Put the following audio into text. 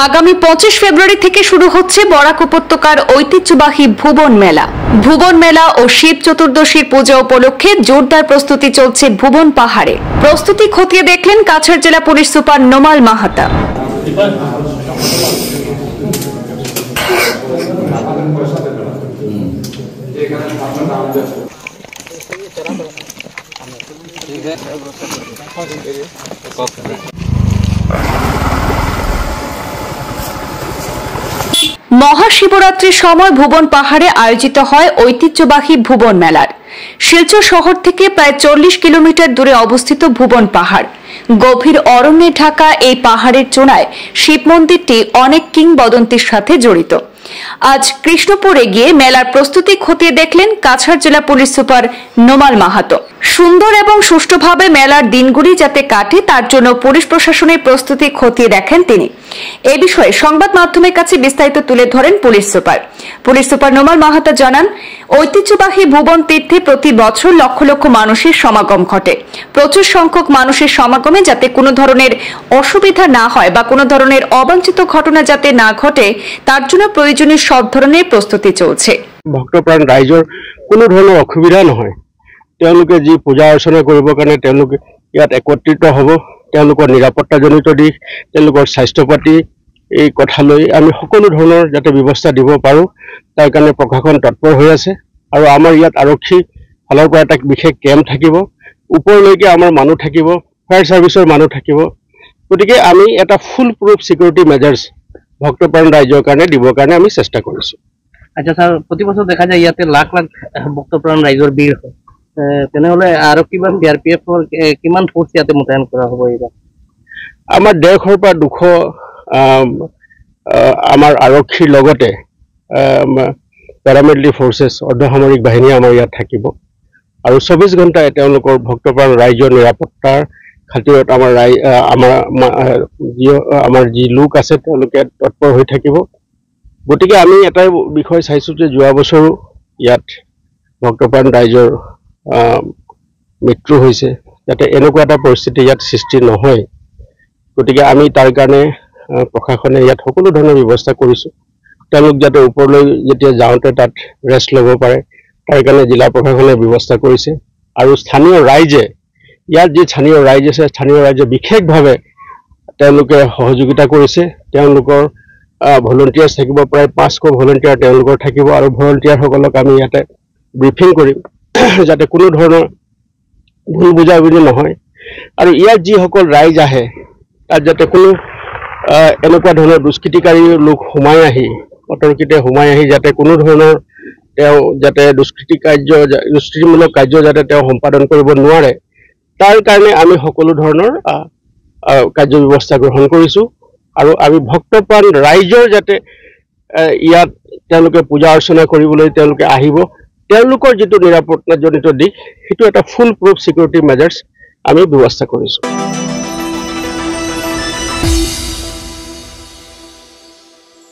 আগামী 25 ফেব্রুয়ারি থেকে শুরু হচ্ছে বরাক উপত্যকার ঐতিহ্যবাহী ভুবন মেলা। ভুবন মেলা ও শিব চতুর্দশীর পূজা উপলক্ষে জোরদার প্রস্তুতি চলছে ভুবন পাহাড়ে। প্রস্তুতি খতিয়ে দেখলেন কাছাড় জেলা পুলিশ সুপার নোমাল মাহাতা। মহাশিবরাত্রির সময় ভুবন পাহাড়ে আয়োজিত হয় ঐতিহ্যবাহী ভুবন মেলার। শিলচর শহর থেকে প্রায় 40 কিলোমিটার দূরে অবস্থিত ভুবন পাহাড়। গভীর অরণ্যে ঢাকা এই পাহাড়ের চূড়ায় শিব মন্দিরটি অনেক কিংবদন্তির সাথে জড়িত। আজ কৃষ্ণপুরে গিয়ে মেলার প্রস্তুতি খতিয়ে দেখলেন কাছাড় জেলা পুলিশ সুপার নোমাল মাহাতো। সুন্দর এবং সুষ্ঠুভাবে মেলার দিনগুলি যাতে কাটে তার জন্য পুলিশ প্রশাসনের প্রস্তুতি খতিয়ে দেখেন তিনি। এই বিষয়ে সংবাদ মাধ্যমের কাছে বিস্তারিত তুলে ধরেন পুলিশ সুপার নোমাল মাহাতো জানান, ঐতিহ্যবাহী ভুবন তীর্থে প্রতি বছর লক্ষ লক্ষ মানুষের সমাগম ঘটে। প্রচুর সংখ্যক মানুষের সমাগমে যাতে কোনো ধরনের অসুবিধা না হয় বা কোনো ধরনের অবাঞ্ছিত ঘটনা যাতে না ঘটে তার জন্য প্রয়োজনীয় সব ধরনের প্রস্তুতি চলছে। ভক্তপ্ৰাণ ৰাইজৰ কোনো ধৰণৰ অসুবিধা নহয়। তেওঁলোকে যি পূজা অৰ্চনা কৰিবৰ কাৰণে তেওঁলোকে ইয়াত একত্ৰিত হ'ব। তেওঁলোকৰ নিৰাপত্তাজনিত দিশ, তেওঁলোকৰ স্বাস্থ্য পাতি এই কথা লৈ আমি সকলো ধৰণৰ যাতে ব্যৱস্থা দিব পাৰোঁ তাৰ কাৰণে প্ৰশাসন তৎপৰ হৈ আছে। আৰু আমাৰ ইয়াত আৰক্ষী ফালৰ পৰা এটা বিশেষ কেম্প থাকিব, ওপৰলৈকে আমাৰ মানুহ থাকিব, ফায়াৰ সাৰ্ভিসৰ মানুহ থাকিব। গতিকে আমি এটা ফুল প্ৰুফ সিকিউৰিটি মেজাৰ্স ভক্তপ্ৰাণ ৰাইজৰ কাৰণে দিবৰ কাৰণে আমি চেষ্টা কৰিছোঁ। আচ্ছা স্যাৰ, প্ৰতি বছৰ দেখা যায় ইয়াতে লাখ লাখ ভক্তপ্ৰাণ ৰাইজৰ ভিড় হয়, তেনেহলে আৰক্ষী বা CRPF কিমান ফোৰ্স ইয়াতে মোতায়েন কৰা হ'ব এইবাৰ? আমাৰ 150 পৰা 200 আমাৰ আৰক্ষীৰ লগতে পেৰামিলিটাৰী ফোৰ্চেছ অৰ্ধসামৰিক বাহিনী আমাৰ ইয়াত থাকিব আৰু 24 ঘণ্টাই তেওঁলোকৰ ভক্তপ্ৰাণ ৰাইজৰ নিৰাপত্তাৰ খাতিৰত আমাৰ যি লোক আছে তেওঁলোকে তৎপৰ হৈ থাকিব। গতিকে আমি এটাই বিষয় চাইছোঁ যে যোৱা বছৰো ইয়াত ভক্তপ্ৰাণ ৰাইজৰ মৃত্যু হৈছে, যাতে এনেকুৱা এটা পৰিস্থিতি ইয়াত সৃষ্টি নহয়। গতিকে আমি তাৰ কাৰণে প্ৰশাসনে ইয়াত সকলো ধৰণৰ ব্যৱস্থা কৰিছোঁ। তেওঁলোক যাতে ওপৰলৈ যেতিয়া যাওঁতে তাত ৰেষ্ট ল'ব পাৰে তাৰ কাৰণে জিলা প্ৰশাসনে ব্যৱস্থা কৰিছে। আৰু স্থানীয় ৰাইজে, ইয়াত যি স্থানীয় ৰাইজ আছে, স্থানীয় ৰাইজে বিশেষভাৱে তেওঁলোকে সহযোগিতা কৰিছে। তেওঁলোকৰ ভলণ্টিয়াৰ্ছ থাকিব, প্ৰায় 500 ভলণ্টিয়াৰ তেওঁলোকৰ থাকিব আৰু ভলণ্টিয়াৰসকলক আমি ইয়াতে ব্ৰিফিং কৰিম যাতে কোনো ধৰণৰ ভুল বুজাবুজি নহয়। আৰু ইয়াত যিসকল ৰাইজ আহে তাত যাতে কোনো এনেকুৱা ধৰণৰ দুষ্কৃতিকাৰী লোক অতৰ্কিতে সোমাই আহি যাতে কোনো ধৰণৰ তেওঁ যাতে দুষ্কৃতিমূলক কাৰ্য যাতে তেওঁ সম্পাদন কৰিব নোৱাৰে তাৰ কাৰণে আমি সকলো ধৰণৰ কাৰ্য ব্যৱস্থা গ্ৰহণ কৰিছোঁ। আৰু আমি ভক্তপ্ৰাণ ৰাইজৰ যাতে ইয়াত তেওঁলোকে পূজা অৰ্চনা কৰিবলৈ তেওঁলোকে আহিব, তেওঁলোকৰ যিটো নিৰাপত্তাজনিত দিশ সেইটো এটা ফুল প্ৰুফ সিকিউৰিটি মেজাৰ্স আমি ব্যৱস্থা কৰিছোঁ।